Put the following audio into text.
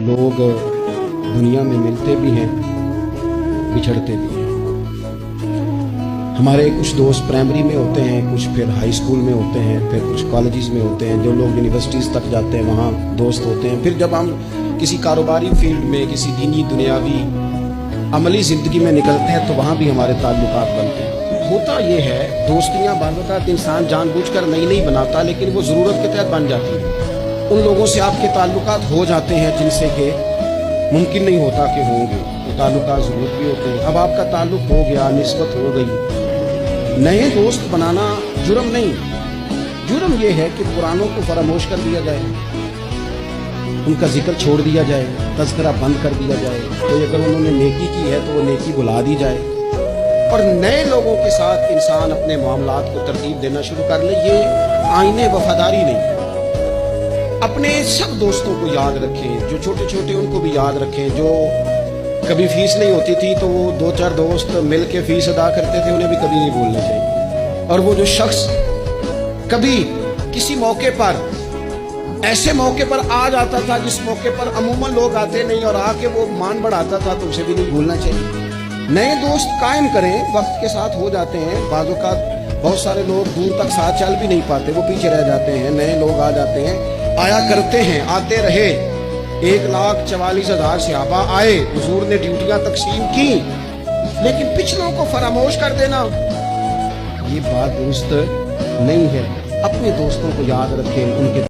लोग दुनिया में मिलते भी हैं, बिछड़ते भी हैं। हमारे कुछ दोस्त प्राइमरी में होते हैं, कुछ फिर हाई स्कूल में होते हैं, फिर कुछ कॉलेजेस में होते हैं, जो लोग यूनिवर्सिटीज़ तक जाते हैं वहाँ दोस्त होते हैं। फिर जब हम किसी कारोबारी फील्ड में, किसी दीनी दुनियावी अमली ज़िंदगी में निकलते हैं तो वहाँ भी हमारे ताल्लुकात बनते हैं। होता ये है, दोस्तियाँ बार-बार इंसान जानबूझकर नहीं बनाता, लेकिन वो ज़रूरत के तहत बन जाती है। उन लोगों से आपके ताल्लुकात हो जाते हैं जिनसे कि मुमकिन नहीं होता कि होंगे, तो ताल्लुकात ज़रूरत भी होते हैं। अब आपका ताल्लुक हो गया, निस्बत हो गई, नए दोस्त बनाना जुर्म नहीं। जुर्म ये है कि पुरानों को फरामोश कर दिया जाए, उनका जिक्र छोड़ दिया जाए, तज़किरा बंद कर दिया जाए। तो अगर उन्होंने नेकी की है तो वो नेकी भुला दी जाए और नए लोगों के साथ इंसान अपने मामलात को तरतीब देना शुरू कर ले। ये आईने वफादारी नहीं। अपने सब दोस्तों को याद रखें, जो छोटे छोटे उनको भी याद रखें। जो कभी फीस नहीं होती थी तो वो 2-4 दोस्त मिल के फीस अदा करते थे, उन्हें भी कभी नहीं भूलना चाहिए। और वो जो शख्स कभी किसी मौके पर, ऐसे मौके पर आ जाता था जिस मौके पर अमूमन लोग आते नहीं और आके वो मान बढ़ाता था, तो उसे भी नहीं भूलना चाहिए। नए दोस्त कायम करें, वक्त के साथ हो जाते हैं। बाज़ औक़ात बहुत सारे लोग दूर तक साथ चल भी नहीं पाते, वो पीछे रह जाते हैं। नए लोग आ जाते हैं, आया करते हैं, आते रहे। 1,44,000 सहाबा आए, हुजूर ने ड्यूटियां तकसीम की, लेकिन पिछलों को फरामोश कर देना ये बात दुरुस्त नहीं है। अपने दोस्तों को याद रखें, उनके